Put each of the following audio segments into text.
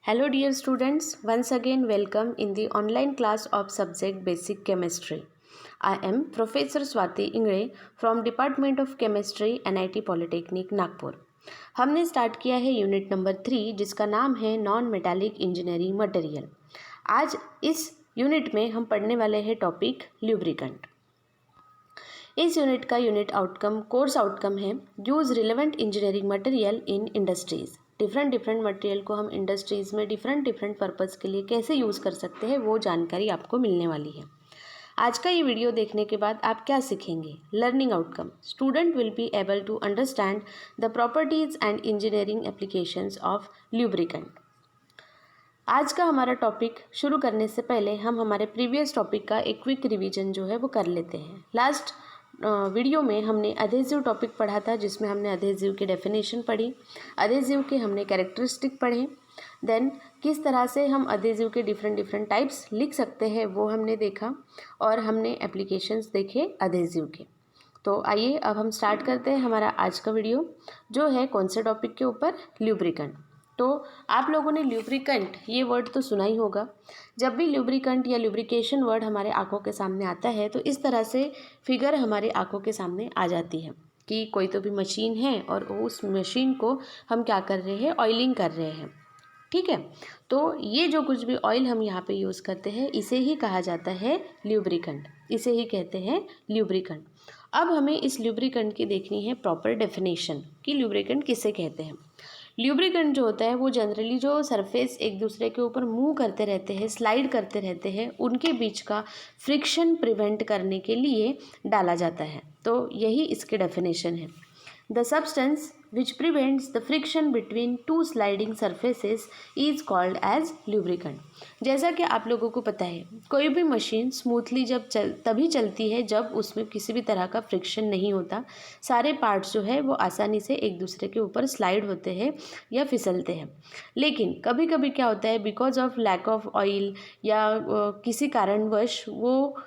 Hello dear students, once again welcome in the online class of subject Basic Chemistry. I am Professor Swati Ingre from Department of Chemistry NIT Polytechnic Nagpur. हमने start किया है unit number 3 जिसका नाम है non metallic engineering material. आज इस unit में हम पढ़ने वाले हैं टॉपिक ल्यूब्रिकेंट। इस यूनिट का यूनिट आउटकम कोर्स आउटकम है use relevant engineering material in industries. Different material को हम इंडस्ट्रीज़ में डिफरेंट पर्पज़ के लिए कैसे यूज़ कर सकते हैं वो जानकारी आपको मिलने वाली है। आज का ये वीडियो देखने के बाद आप क्या सीखेंगे? Learning outcome, student will be able to understand the properties and engineering applications of lubricant. आज का हमारा टॉपिक शुरू करने से पहले हम हमारे प्रीवियस टॉपिक का एक क्विक रिवीजन जो है वो कर लेते हैं। लास्ट वीडियो में हमने अधेसिव टॉपिक पढ़ा था जिसमें हमने अधेसिव की डेफिनेशन पढ़ी, अधेसिव के हमने कैरेक्टरिस्टिक पढ़े, देन किस तरह से हम अधेसिव के डिफरेंट टाइप्स लिख सकते हैं वो हमने देखा और हमने एप्लीकेशंस देखे अधेसिव के। तो आइए अब हम स्टार्ट करते हैं हमारा आज का वीडियो जो है कौन से टॉपिक के ऊपर? ल्यूब्रिकेंट। तो आप लोगों ने ल्यूब्रिकेंट ये वर्ड तो सुना ही होगा। जब भी ल्यूब्रिकेंट या ल्यूब्रिकेशन वर्ड हमारे आंखों के सामने आता है तो इस तरह से फिगर हमारे आंखों के सामने आ जाती है कि कोई तो भी मशीन है और उस मशीन को हम क्या कर रहे हैं? ऑयलिंग कर रहे हैं। ठीक है, तो ये जो कुछ भी ऑयल हम यहाँ पे यूज़ करते हैं इसे ही कहा जाता है ल्यूब्रिकेंट, इसे ही कहते हैं ल्यूब्रिकेंट। अब हमें इस ल्यूब्रिकेंट की देखनी है प्रॉपर डेफिनेशन कि ल्यूब्रिकेंट किसे कहते हैं। ल्यूब्रिकेंट जो होता है वो जनरली जो सरफेस एक दूसरे के ऊपर मूव करते रहते हैं, स्लाइड करते रहते हैं, उनके बीच का फ्रिक्शन प्रिवेंट करने के लिए डाला जाता है। तो यही इसके डेफिनेशन है। The substance which prevents the friction between two sliding surfaces is called as lubricant। जैसा कि आप लोगों को पता है कोई भी मशीन स्मूथली तभी चलती है जब उसमें किसी भी तरह का फ्रिक्शन नहीं होता, सारे पार्ट्स जो है वो आसानी से एक दूसरे के ऊपर स्लाइड होते हैं या फिसलते हैं। लेकिन कभी कभी क्या होता है, because of lack of oil या किसी कारणवश वो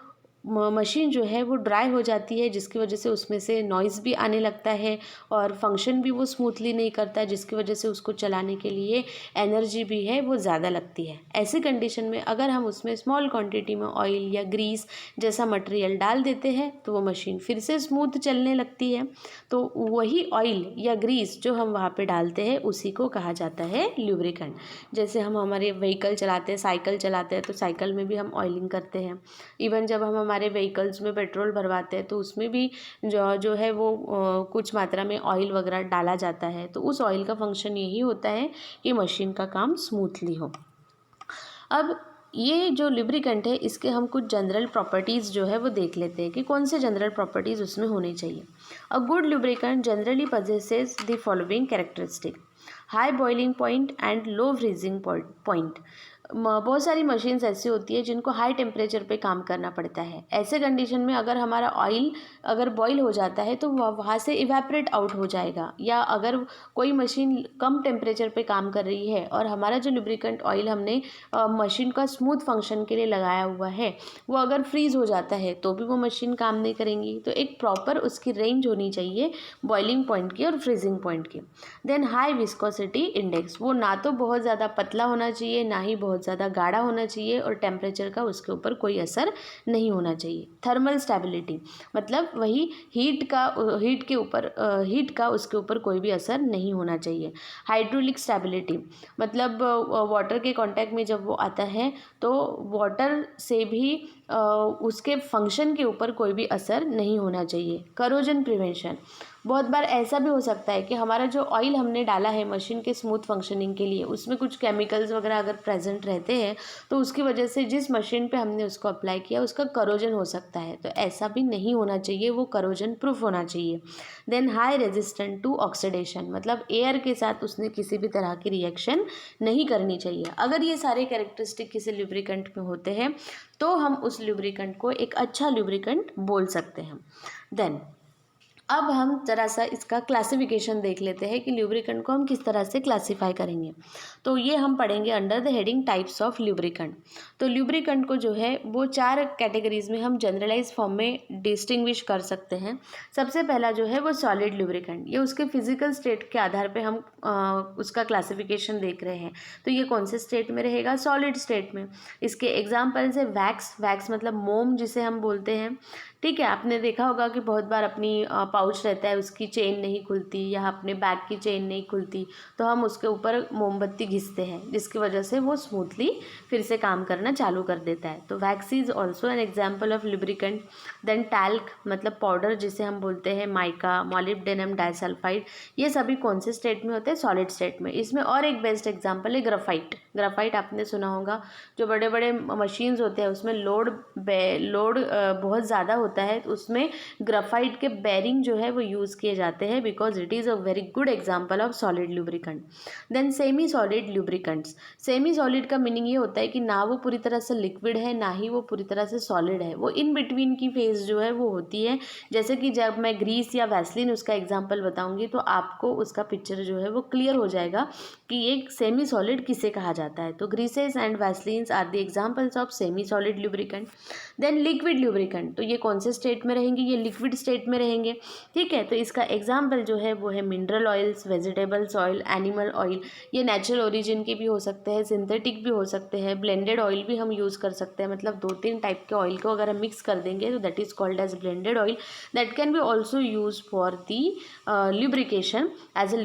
मशीन जो है वो ड्राई हो जाती है जिसकी वजह से उसमें से नॉइज़ भी आने लगता है और फंक्शन भी वो स्मूथली नहीं करता, जिसकी वजह से उसको चलाने के लिए एनर्जी भी है वो ज़्यादा लगती है। ऐसी कंडीशन में अगर हम उसमें स्मॉल क्वांटिटी में ऑयल या ग्रीस जैसा मटेरियल डाल देते हैं तो वो मशीन फिर से स्मूथ चलने लगती है। तो वही ऑयल या ग्रीस जो हम वहाँ पे डालते हैं उसी को कहा जाता है ल्यूब्रिकेंट। जैसे हम हमारे व्हीकल चलाते हैं, साइकिल चलाते हैं तो साइकिल में भी हम ऑयलिंग करते हैं। इवन जब हम हमारे व्हीकल्स में पेट्रोल भरवाते हैं तो उसमें भी जो है वो कुछ मात्रा में ऑयल वगैरह डाला जाता है। तो उस ऑयल का फंक्शन यही होता है कि मशीन का काम स्मूथली हो। अब ये जो लुब्रिकेंट है इसके हम कुछ जनरल प्रॉपर्टीज़ जो है वो देख लेते हैं कि कौन से जनरल प्रॉपर्टीज़ उसमें होनी चाहिए। A good lubricant generally possesses the following characteristic: high boiling point and low freezing point. बहुत सारी मशीन्स ऐसी होती है जिनको हाई टेम्परेचर पे काम करना पड़ता है। ऐसे कंडीशन में अगर हमारा ऑयल अगर बॉईल हो जाता है तो वहाँ से इवेपरेट आउट हो जाएगा, या अगर कोई मशीन कम टेम्परेचर पे काम कर रही है और हमारा जो लुब्रिकेंट ऑयल हमने मशीन का स्मूथ फंक्शन के लिए लगाया हुआ है वो अगर फ्रीज़ हो जाता है तो भी वो मशीन काम नहीं करेंगी। तो एक प्रॉपर उसकी रेंज होनी चाहिए बॉइलिंग पॉइंट की और फ्रीजिंग पॉइंट की। देन हाई विस्कोसिटी इंडेक्स, वो ना तो बहुत ज़्यादा पतला होना चाहिए ना ही बहुत ज़्यादा गाढ़ा होना चाहिए और टेम्परेचर का उसके ऊपर कोई असर नहीं होना चाहिए। थर्मल स्टेबिलिटी, मतलब वही हीट का उसके ऊपर कोई भी असर नहीं होना चाहिए। हाइड्रोलिक स्टेबिलिटी, मतलब वाटर के कांटेक्ट में जब वो आता है तो वाटर से भी उसके फंक्शन के ऊपर कोई भी असर नहीं होना चाहिए। करोजन प्रिवेंशन, बहुत बार ऐसा भी हो सकता है कि हमारा जो ऑयल हमने डाला है मशीन के स्मूथ फंक्शनिंग के लिए उसमें कुछ केमिकल्स वगैरह अगर प्रेजेंट रहते हैं तो उसकी वजह से जिस मशीन पे हमने उसको अप्लाई किया उसका करोजन हो सकता है। तो ऐसा भी नहीं होना चाहिए, वो करोजन प्रूफ होना चाहिए। Then high resistant to oxidation, मतलब एयर के साथ उसने किसी भी तरह की रिएक्शन नहीं करनी चाहिए। अगर ये सारे कैरेक्टरिस्टिक किसी लुब्रिकेंट में होते हैं तो हम उस लुब्रिकेंट को एक अच्छा लुब्रिकेंट बोल सकते हैं। देन अब हम ज़रा सा इसका क्लासिफिकेशन देख लेते हैं कि ल्यूब्रिकेंट को हम किस तरह से क्लासीफाई करेंगे। तो ये हम पढ़ेंगे under the heading types of lubricant. तो ल्यूब्रिकेंट को जो है वो 4 कैटेगरीज में हम जनरलाइज फॉर्म में डिस्टिंग्विश कर सकते हैं। सबसे पहला जो है वो सॉलिड ल्यूब्रिकेंट, ये उसके फिजिकल स्टेट के आधार पे हम उसका क्लासिफिकेशन देख रहे हैं। तो ये कौन से स्टेट में रहेगा? सॉलिड स्टेट में। इसके एग्जाम्पल्स है वैक्स, वैक्स मतलब मोम जिसे हम बोलते हैं। ठीक है, आपने देखा होगा कि बहुत बार अपनी पाउच रहता है उसकी चेन नहीं खुलती या अपने बैग की चेन नहीं खुलती, तो हम उसके ऊपर मोमबत्ती घिसते हैं जिसकी वजह से वो स्मूथली फिर से काम करना चालू कर देता है। तो wax is also an example of lubricant. Then talc मतलब पाउडर जिसे हम बोलते हैं, माइका, मॉलिब्डेनम डाइसल्फाइड, ये सभी कौन से स्टेट में होते हैं? सॉलिड स्टेट में। इसमें और एक बेस्ट एग्जाम्पल है ग्राफाइट। ग्राफाइट आपने सुना होगा, जो बड़े बड़े मशीन्स होते हैं उसमें लोड बहुत ज़्यादा होता है, तो उसमें ग्राफाइट के बेरिंग जो है वो यूज़ किए जाते हैं because it is a very good example of solid lubricant. Then semi solid lubricants. Semi solid का मीनिंग ये होता है कि ना वो पूरी तरह से लिक्विड है ना ही वो पूरी तरह से सॉलिड है, वो इन बिटवीन की फेज जो है वो होती है। जैसे कि जब मैं ग्रीस या वैसलीन उसका एग्जाम्पल बताऊंगी तो आपको उसका पिक्चर जो है वो क्लियर हो जाएगा कि एक सेमी सॉलिड किसे कहा जाता है। तो greases and vaselines are the examples of semi solid lubricant. Then liquid lubricant, तो ये कौन से स्टेट में रहेंगे? ये लिक्विड स्टेट में रहेंगे। ठीक है, तो इसका एग्जाम्पल जो है वो है mineral oils, vegetables oil, animal oil. ये नेचुरल ओरिजिन के भी हो सकते हैं, सिंथेटिक भी हो सकते हैं, ब्लेंडेड ऑयल भी हम यूज़ कर सकते हैं। मतलब 2-3 टाइप के ऑयल को अगर हम मिक्स कर देंगे तो that is called as blended oil. That can be also use for the lubrication as a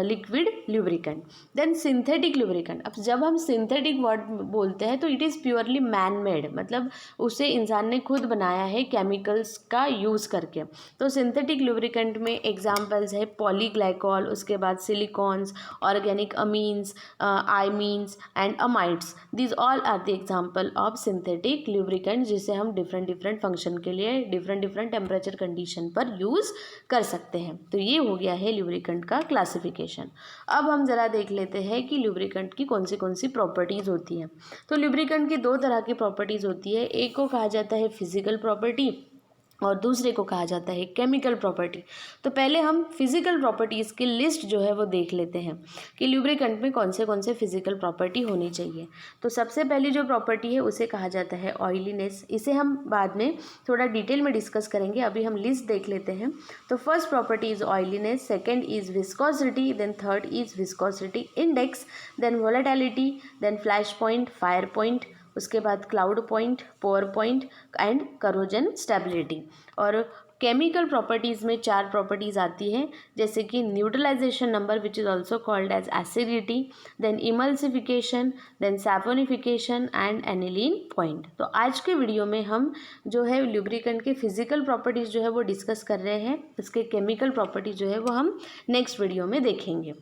liquid lubricant. Then synthetic lubricant. अब जब हम सिंथेटिक वर्ड बोलते हैं तो it is purely man made, मतलब उसे इंसान ने खुद बनाया है केमिकल्स का यूज़ करके। तो सिंथेटिक लुब्रिकेंट में एग्जांपल्स है पॉलीग्लाइकॉल, उसके बाद silicones, organic amines, imines and amides. These all are the example of synthetic lubricant जिसे हम डिफरेंट फंक्शन के लिए डिफरेंट टेम्परेचर कंडीशन पर यूज़ कर सकते हैं। तो ये हो गया है लुब्रिकेंट का क्लासिफिकेशन। अब हम ज़रा देख लेते हैं कि लुब्रिकेंट की कौन सी प्रॉपर्टीज़ होती हैं। तो लुब्रिकेंट की 2 तरह की प्रॉपर्टीज़ होती है, एक को कहा जाता है फिजिकल प्रॉपर्टी और दूसरे को कहा जाता है केमिकल प्रॉपर्टी। तो पहले हम फिजिकल प्रॉपर्टीज़ की लिस्ट जो है वो देख लेते हैं कि लुब्रिकेंट में कौन से फिजिकल प्रॉपर्टी होनी चाहिए। तो सबसे पहली जो प्रॉपर्टी है उसे कहा जाता है ऑयलीनेस। इसे हम बाद में थोड़ा डिटेल में डिस्कस करेंगे, अभी हम लिस्ट देख लेते हैं। तो first property is oiliness, second is viscosity, then third is viscosity index, then volatility, then flash point, fire point, उसके बाद cloud point, pour point and corrosion stability. और केमिकल प्रॉपर्टीज़ में 4 प्रॉपर्टीज़ आती हैं, जैसे कि neutralisation number which is also called as acidity, then emulsification, then saponification and aniline point. तो आज के वीडियो में हम जो है लुब्रिकेंट के फिजिकल प्रॉपर्टीज़ जो है वो डिस्कस कर रहे हैं, इसके केमिकल प्रॉपर्टीज़ जो है वो हम नेक्स्ट वीडियो में देखेंगे।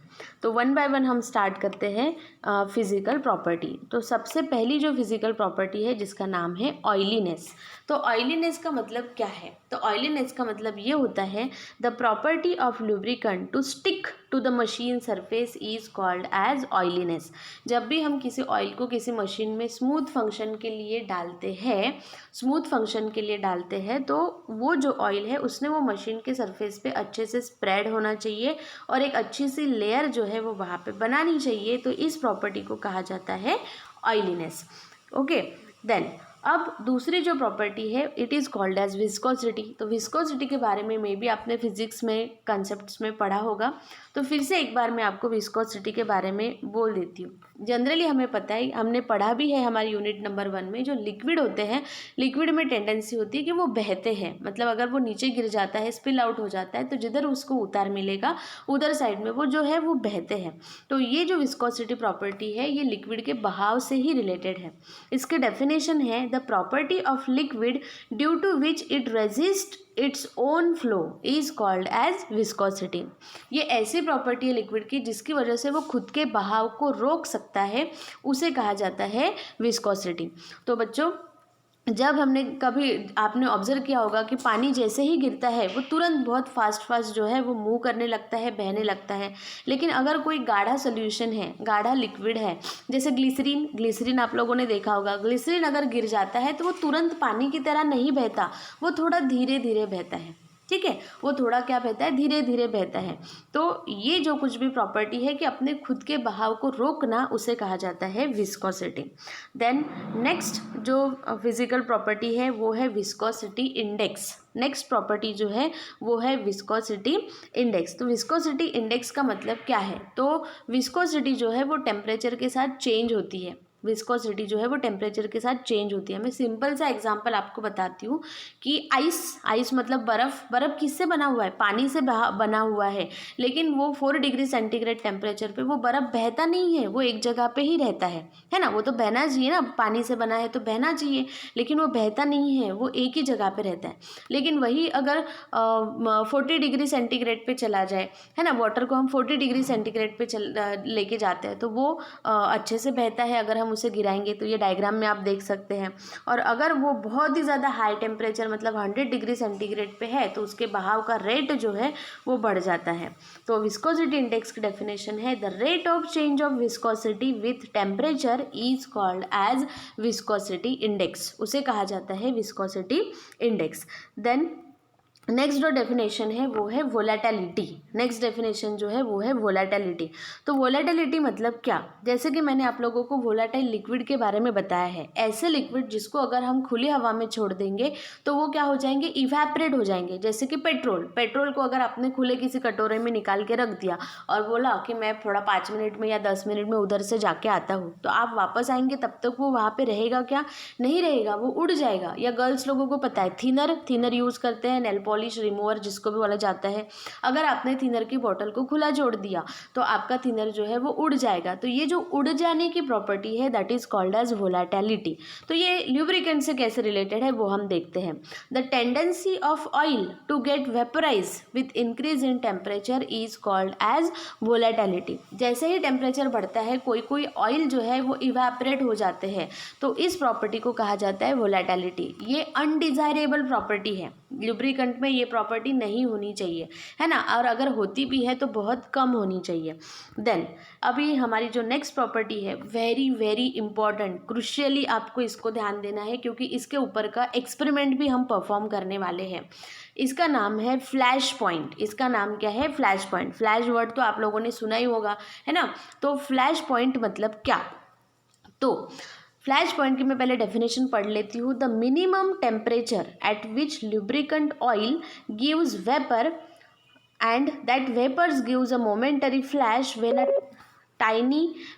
तो 1 बाय 1 हम स्टार्ट करते हैं फिजिकल प्रॉपर्टी। तो सबसे पहली जो फिजिकल प्रॉपर्टी है जिसका नाम है ऑयलीनेस। तो ऑयलीनेस का मतलब क्या है? तो ऑयलीनेस का मतलब ये होता है the property of lubricant to stick to the machine surface is called as oiliness. जब भी हम किसी ऑयल को किसी मशीन में स्मूथ फंक्शन के लिए डालते हैं तो वो जो ऑयल है उसने वो मशीन के सरफेस पे अच्छे से स्प्रेड होना चाहिए और एक अच्छी सी लेयर जो है वो वहाँ पे बनानी चाहिए। तो इस प्रॉपर्टी को कहा जाता है ऑयलीनेस। ओके, देन अब दूसरी जो प्रॉपर्टी है it is called as viscosity. तो विस्कोसिटी के बारे में मे बी आपने फिजिक्स में कंसेप्ट्स में पढ़ा होगा, तो फिर से एक बार मैं आपको विस्कोसिटी के बारे में बोल देती हूँ। जनरली हमें पता है, हमने पढ़ा भी है हमारी यूनिट नंबर 1 में, जो लिक्विड होते हैं, लिक्विड में टेंडेंसी होती है कि वो बहते हैं, मतलब अगर वो नीचे गिर जाता है, स्पिल आउट हो जाता है, तो जिधर उसको उतार मिलेगा उधर साइड में वो जो है वो बहते हैं। तो ये जो विस्कोसिटी प्रॉपर्टी है ये लिक्विड के बहाव से ही रिलेटेड है। इसके डेफिनेशन है the property of liquid due to which it resist its own flow is called as viscosity. ये ऐसी प्रॉपर्टी है लिक्विड की जिसकी वजह से वो खुद के बहाव को रोक सकता है, उसे कहा जाता है विस्कोसिटी। तो बच्चों, जब हमने कभी आपने ऑब्जर्व किया होगा कि पानी जैसे ही गिरता है वो तुरंत बहुत फास्ट जो है वो मूव करने लगता है, बहने लगता है। लेकिन अगर कोई गाढ़ा सोल्यूशन है, गाढ़ा लिक्विड है, जैसे ग्लिसरीन आप लोगों ने देखा होगा, ग्लिसरीन अगर गिर जाता है तो वो तुरंत पानी की तरह नहीं बहता, वो थोड़ा धीरे धीरे बहता है। ठीक है, वो थोड़ा क्या बहता है, धीरे धीरे बहता है। तो ये जो कुछ भी प्रॉपर्टी है कि अपने खुद के बहाव को रोकना, उसे कहा जाता है विस्कोसिटी। देन नेक्स्ट जो फिजिकल प्रॉपर्टी है वो है विस्कोसिटी इंडेक्स। नेक्स्ट प्रॉपर्टी जो है वो है विस्कोसिटी इंडेक्स। तो विस्कोसिटी इंडेक्स का मतलब क्या है, तो विस्कोसिटी जो है वो टेम्परेचर के साथ चेंज होती है। विस्कोसिटी जो है वो टेम्परेचर के साथ चेंज होती है। मैं सिंपल सा एग्जांपल आपको बताती हूँ कि आइस मतलब बर्फ़ किससे बना हुआ है, पानी से बना हुआ है, लेकिन वो 4 डिग्री सेंटीग्रेड टेम्परेचर पे वो बर्फ़ बहता नहीं है, वो एक जगह पे ही रहता है ना। वो तो बहना चाहिए ना, पानी से बना है तो बहना चाहिए, लेकिन वो बहता नहीं है, वो एक ही जगह पे रहता है। लेकिन वही अगर 40 डिग्री सेंटीग्रेड पे चला जाए, है ना, वाटर को हम 40 डिग्री सेंटीग्रेड पे लेके जाते हैं तो वो अच्छे से बहता है अगर हम उसे गिराएंगे। तो ये डायग्राम में आप देख सकते हैं। और अगर वो बहुत ही ज़्यादा हाई टेम्परेचर मतलब 100 डिग्री सेंटीग्रेड पे है तो उसके बहाव का रेट जो है वो बढ़ जाता है। तो विस्कोसिटी इंडेक्स की डेफिनेशन है, the rate of change of viscosity with temperature is called as viscosity index. उसे कहा जाता है विस्कोसिटी इंडेक्स। देन नेक्स्ट जो डेफिनेशन है वो है वोलेटिलिटी। नेक्स्ट डेफिनेशन जो है वो है वोलेटिलिटी। तो वोलेटिलिटी मतलब क्या, जैसे कि मैंने आप लोगों को वोलेटाइल लिक्विड के बारे में बताया है, ऐसे लिक्विड जिसको अगर हम खुली हवा में छोड़ देंगे तो वो क्या हो जाएंगे, इवेपरेट हो जाएंगे। जैसे कि पेट्रोल को अगर आपने खुले किसी कटोरे में निकाल के रख दिया और बोला कि मैं थोड़ा 5 मिनट में या 10 मिनट में उधर से जाके आता हूँ, तो आप वापस आएंगे तब तक वो वहाँ पे रहेगा क्या, नहीं रहेगा, वो उड़ जाएगा। या गर्ल्स लोगों को पता है थिनर यूज़ करते हैं, नेल पॉलिश रिमूवर जिसको भी बोला जाता है। अगर आपने थिनर की बोतल को खुला छोड़ दिया तो आपका थिनर जो है वो उड़ जाएगा। तो ये जो उड़ जाने की प्रॉपर्टी है that is called as volatility. तो ये ल्यूब्रिकेंट से कैसे रिलेटेड है वो हम देखते हैं। The tendency of oil to get vaporise with increase in temperature is called as volatility. जैसे ही टेम्परेचर बढ़ता है कोई ऑयल जो है वो इवेपरेट हो जाते हैं, तो इस प्रॉपर्टी को कहा जाता है वोलेटिलिटी। ये अनडिजायरेबल प्रॉपर्टी है, लुब्रिकेंट में ये प्रॉपर्टी नहीं होनी चाहिए, है ना, और अगर होती भी है तो बहुत कम होनी चाहिए। देन अभी हमारी जो नेक्स्ट प्रॉपर्टी है वेरी वेरी इंपॉर्टेंट, क्रुशियली आपको इसको ध्यान देना है क्योंकि इसके ऊपर का एक्सपेरिमेंट भी हम परफॉर्म करने वाले हैं। इसका नाम है फ्लैश पॉइंट। इसका नाम क्या है, फ्लैश पॉइंट। फ्लैश वर्ड तो आप लोगों ने सुना ही होगा, है ना। तो फ्लैश पॉइंट मतलब क्या, तो फ्लैश पॉइंट की मैं पहले डेफिनेशन पढ़ लेती हूँ। The minimum temperature at which lubricant oil gives vapour and that vapours gives a momentary flash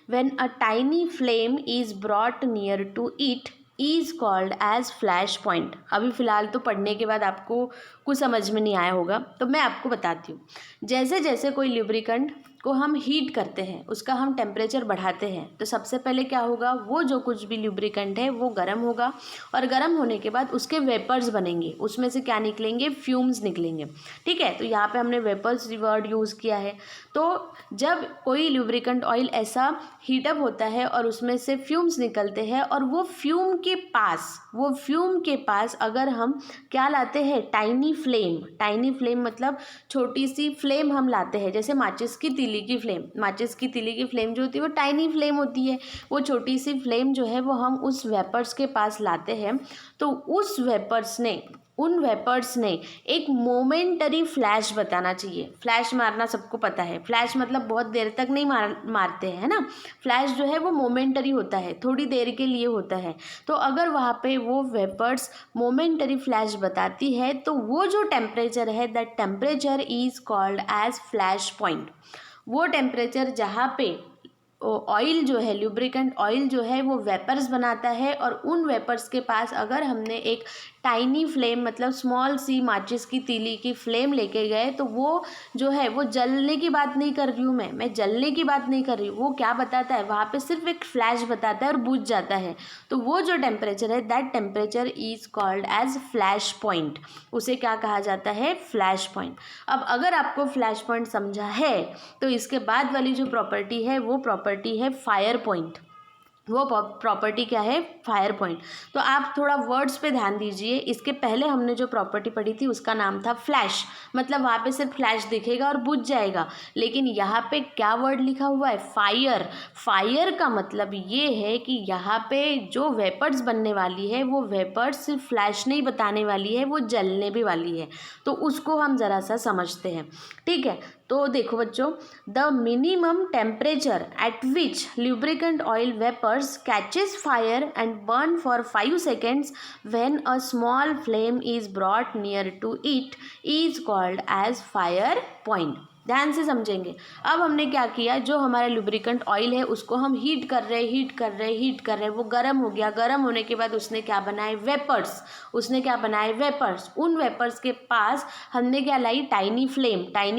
when a tiny flame is brought near to it is called as flash point। अभी फ़िलहाल तो पढ़ने के बाद आपको कुछ समझ में नहीं आया होगा, तो मैं आपको बताती हूँ। जैसे जैसे कोई ल्यूब्रिकेंट को हम हीट करते हैं, उसका हम टेम्परेचर बढ़ाते हैं, तो सबसे पहले क्या होगा, वो जो कुछ भी ल्यूब्रिकेंट है वो गर्म होगा और गर्म होने के बाद उसके वेपर्स बनेंगे, उसमें से क्या निकलेंगे, फ्यूम्स निकलेंगे। ठीक है, तो यहाँ पे हमने वेपर्स वर्ड यूज़ किया है। तो जब कोई ल्यूब्रिकेंट ऑयल ऐसा हीटअप होता है और उसमें से फ्यूम्स निकलते हैं और वो फ्यूम के पास अगर हम क्या लाते हैं, टाइनी फ्लेम मतलब छोटी सी फ्लेम हम लाते हैं। जैसे माचिस की तीली की फ्लेम जो होती है वो टाइनी फ्लेम होती है। वो छोटी सी फ्लेम जो है वो हम उस वेपर्स के पास लाते हैं, तो उन वेपर्स ने एक मोमेंटरी फ्लैश बताना चाहिए। फ्लैश मारना सबको पता है, फ्लैश मतलब बहुत देर तक नहीं मारते हैं, है ना। फ्लैश जो है वो मोमेंटरी होता है, थोड़ी देर के लिए होता है। तो अगर वहाँ पे वो वेपर्स मोमेंटरी फ्लैश बताती है तो वो जो टेम्परेचर है that temperature is called as flash point. वो टेम्परेचर जहाँ पे ऑयल जो है, ल्यूब्रिकेंट ऑयल जो है वो वेपर्स बनाता है और उन वेपर्स के पास अगर हमने एक टाइनी फ्लेम मतलब स्मॉल सी माचिस की तीली की फ्लेम लेके गए, तो वो जो है वो जलने की बात नहीं कर रही हूँ मैं जलने की बात नहीं कर रही हूँ। वो क्या बताता है, वहाँ पे सिर्फ एक फ्लैश बताता है और बुझ जाता है। तो वो जो टेम्परेचर है that temperature is called as flash point. उसे क्या कहा जाता है, फ्लैश पॉइंट। अब अगर आपको फ्लैश पॉइंट समझा है तो इसके बाद वाली जो प्रॉपर्टी है वो प्रॉपर्टी है फायर पॉइंट। वो प्रॉपर्टी क्या है, फायर पॉइंट। तो आप थोड़ा वर्ड्स पे ध्यान दीजिए। इसके पहले हमने जो प्रॉपर्टी पढ़ी थी उसका नाम था फ्लैश, मतलब वहाँ पे सिर्फ फ्लैश दिखेगा और बुझ जाएगा। लेकिन यहाँ पे क्या वर्ड लिखा हुआ है, फायर। फायर का मतलब ये है कि यहाँ पे जो वेपर्स बनने वाली है वो वेपर्स सिर्फ फ्लैश नहीं बताने वाली है, वो जलने भी वाली है। तो उसको हम ज़रा सा समझते हैं, ठीक है। तो देखो बच्चों, the minimum temperature at which lubricant oil vapors catches fire and burn for 5 seconds when a small flame is brought near to it is called as fire point। ध्यान से समझेंगे। अब हमने क्या किया, जो हमारा लुब्रिकेंट ऑयल है उसको हम हीट कर रहे, वो गर्म हो गया। गर्म होने के बाद उसने क्या बनाए, वेपर्स। उन वेपर्स के पास हमने क्या लाई, टाइनी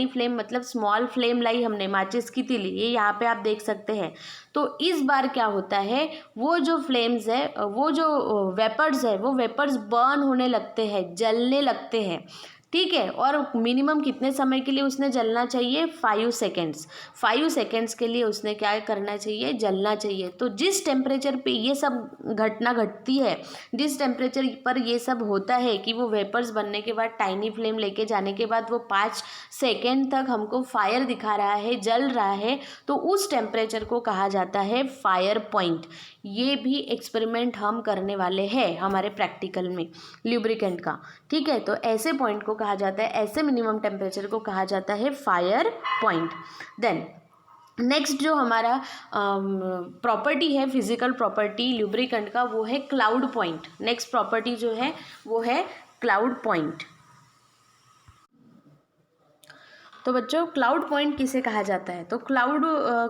फ्लेम मतलब स्मॉल फ्लेम लाई हमने, माचिस की तीली। ये यहाँ पे आप देख सकते हैं। तो इस बार क्या होता है, वो जो फ्लेम्स है, वो जो वेपर्स है, वो वेपर्स बर्न होने लगते हैं, जलने लगते हैं, ठीक है। और मिनिमम कितने समय के लिए उसने जलना चाहिए, 5 सेकेंड्स। 5 सेकेंड्स के लिए उसने क्या करना चाहिए, जलना चाहिए। तो जिस टेम्परेचर पे ये सब घटना घटती है, जिस टेम्परेचर पर ये सब होता है कि वो वेपर्स बनने के बाद टाइनी फ्लेम लेके जाने के बाद वो 5 सेकेंड तक हमको फायर दिखा रहा है, जल रहा है, तो उस टेम्परेचर को कहा जाता है फायर पॉइंट। ये भी एक्सपेरिमेंट हम करने वाले हैं हमारे प्रैक्टिकल में ल्यूब्रिकेंट का, ठीक है। तो ऐसे पॉइंट को कहा जाता है, ऐसे मिनिमम टेम्परेचर को कहा जाता है फायर पॉइंट। देन नेक्स्ट जो हमारा प्रॉपर्टी है, फिजिकल प्रॉपर्टी ल्यूब्रिकेंट का, वो है क्लाउड पॉइंट। नेक्स्ट प्रॉपर्टी जो है वो है क्लाउड पॉइंट। तो बच्चों, क्लाउड पॉइंट किसे कहा जाता है, तो क्लाउड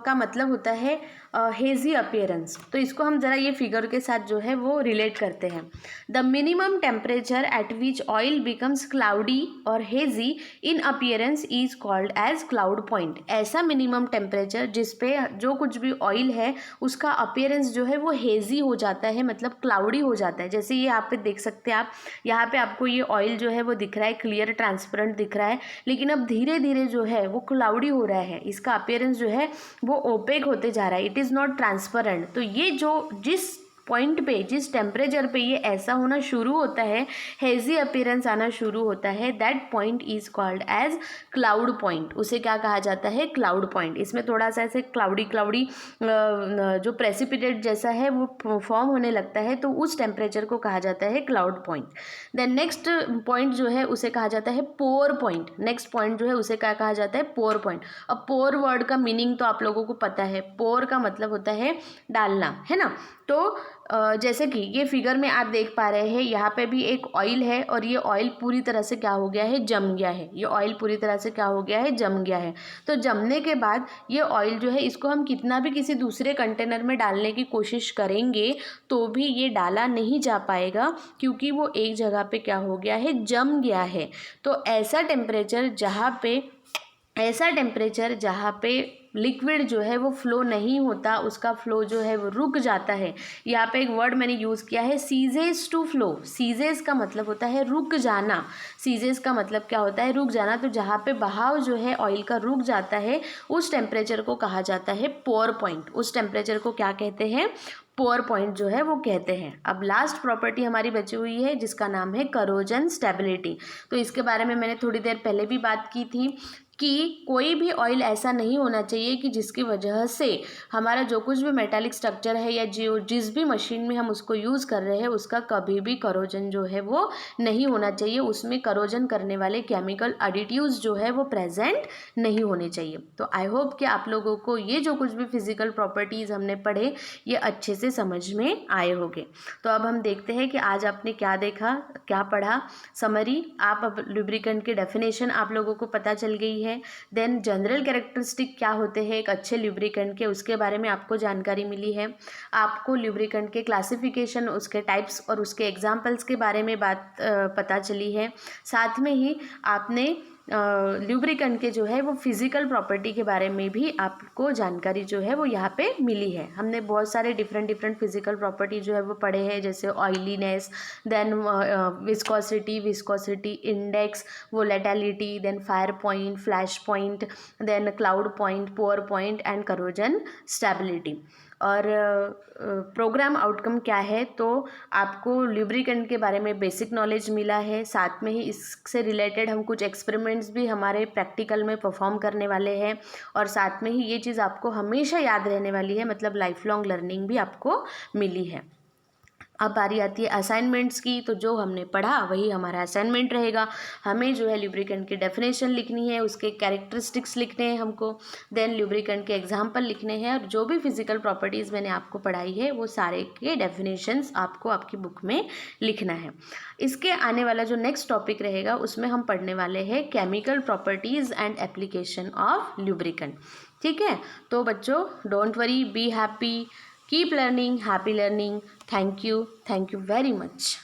का मतलब होता है हेजी अपीयरेंस। तो इसको हम ज़रा ये फिगर के साथ जो है वो रिलेट करते हैं। The minimum temperature at which oil becomes cloudy और hazy in appearance is called as cloud point. ऐसा मिनिमम टेम्परेचर जिस पे जो कुछ भी ऑयल है उसका अपीयरेंस जो है वो हेजी हो जाता है, मतलब क्लाउडी हो जाता है। जैसे ये आप पे देख सकते हैं, आप यहाँ पे आपको ये ऑयल जो है वो दिख रहा है, क्लियर ट्रांसपेरेंट दिख रहा है, लेकिन अब धीरे धीरे जो है वो क्लाउडी हो रहा है, इसका अपीयरेंस जो है वो ओपेक होते जा रहा है, इट इज़ नॉट ट्रांसपेरेंट। तो ये जो जिस पॉइंट पे, जिस टेम्परेचर पे ये ऐसा होना शुरू होता है, हेजी अपीयरेंस आना शुरू होता है, that point is called as cloud point. उसे क्या कहा जाता है, क्लाउड पॉइंट। इसमें थोड़ा सा ऐसे क्लाउडी जो प्रेसिपिटेट जैसा है वो फॉर्म होने लगता है, तो उस टेम्परेचर को कहा जाता है cloud point. Then next point जो है उसे कहा जाता है पोर पॉइंट। नेक्स्ट पॉइंट जो है उसे क्या कहा जाता है, पोर पॉइंट। अब पोर वर्ड का मीनिंग तो आप लोगों को पता है, पोर का मतलब होता है डालना, है ना। तो जैसे कि ये फिगर में आप देख पा रहे हैं, यहाँ पे भी एक ऑयल है और ये ऑयल पूरी तरह से क्या हो गया है, जम गया है। ये ऑयल पूरी तरह से क्या हो गया है, जम गया है। तो जमने के बाद ये ऑयल जो है, इसको हम कितना भी किसी दूसरे कंटेनर में डालने की कोशिश करेंगे तो भी ये डाला नहीं जा पाएगा, क्योंकि वो एक जगह पे क्या हो गया है, जम गया है। तो ऐसा टेम्परेचर जहाँ पे लिक्विड जो है वो फ्लो नहीं होता, उसका फ्लो जो है वो रुक जाता है। यहाँ पे एक वर्ड मैंने यूज़ किया है, सीजेस टू फ्लो। सीजेस का मतलब होता है रुक जाना। सीजेस का मतलब क्या होता है, रुक जाना। तो जहाँ पे बहाव जो है ऑयल का रुक जाता है, उस टेम्परेचर को कहा जाता है पोर पॉइंट। उस टेम्परेचर को क्या कहते हैं, पोर पॉइंट जो है वो कहते हैं। अब लास्ट प्रॉपर्टी हमारी बची हुई है जिसका नाम है करोजन स्टेबिलिटी। तो इसके बारे में मैंने थोड़ी देर पहले भी बात की थी कि कोई भी ऑयल ऐसा नहीं होना चाहिए कि जिसकी वजह से हमारा जो कुछ भी मेटालिक स्ट्रक्चर है या जिस भी मशीन में हम उसको यूज़ कर रहे हैं उसका कभी भी करोजन जो है वो नहीं होना चाहिए, उसमें करोजन करने वाले केमिकल एडिटिव्स जो है वो प्रेजेंट नहीं होने चाहिए। तो आई होप कि आप लोगों को ये जो कुछ भी फिजिकल प्रॉपर्टीज़ हमने पढ़े ये अच्छे से समझ में आए होंगे। तो अब हम देखते हैं कि आज आपने क्या देखा, क्या पढ़ा। समरी, आप अब लुब्रिकेंट की डेफिनेशन आप लोगों को पता चल गई है। देन जनरल कैरेक्टरिस्टिक क्या होते हैं एक अच्छे ल्यूब्रिकेंट के, उसके बारे में आपको जानकारी मिली है। आपको ल्यूब्रिकेंट के क्लासिफिकेशन, उसके टाइप्स और उसके एग्जाम्पल्स के बारे में बात पता चली है। साथ में ही आपने ल्यूब्रिकेंट के जो है वो फिजिकल प्रॉपर्टी के बारे में भी आपको जानकारी जो है वो यहाँ पे मिली है। हमने बहुत सारे डिफरेंट फिजिकल प्रॉपर्टी जो है वो पढ़े हैं, जैसे oiliness, then viscosity index, volatility, then fire point, flash point, then cloud point, pour point and corrosion stability. और प्रोग्राम आउटकम क्या है, तो आपको ल्यूब्रिकेंट के बारे में बेसिक नॉलेज मिला है। साथ में ही इससे रिलेटेड हम कुछ एक्सपेरिमेंट्स भी हमारे प्रैक्टिकल में परफॉर्म करने वाले हैं, और साथ में ही ये चीज़ आपको हमेशा याद रहने वाली है, मतलब लाइफ लॉन्ग लर्निंग भी आपको मिली है। अब बारी आती है असाइनमेंट्स की। तो जो हमने पढ़ा वही हमारा असाइनमेंट रहेगा। हमें जो है ल्यूब्रिकेंट की डेफिनेशन लिखनी है, उसके कैरेक्टरिस्टिक्स लिखने हैं हमको, देन ल्यूब्रिकेंट के एग्जाम्पल लिखने हैं, और जो भी फिजिकल प्रॉपर्टीज़ मैंने आपको पढ़ाई है वो सारे के डेफिनेशंस आपको आपकी बुक में लिखना है। इसके आने वाला जो नेक्स्ट टॉपिक रहेगा उसमें हम पढ़ने वाले हैं chemical properties and application of lubricant. ठीक है, तो बच्चों don't worry, be happy, keep learning, happy learning. Thank you very much.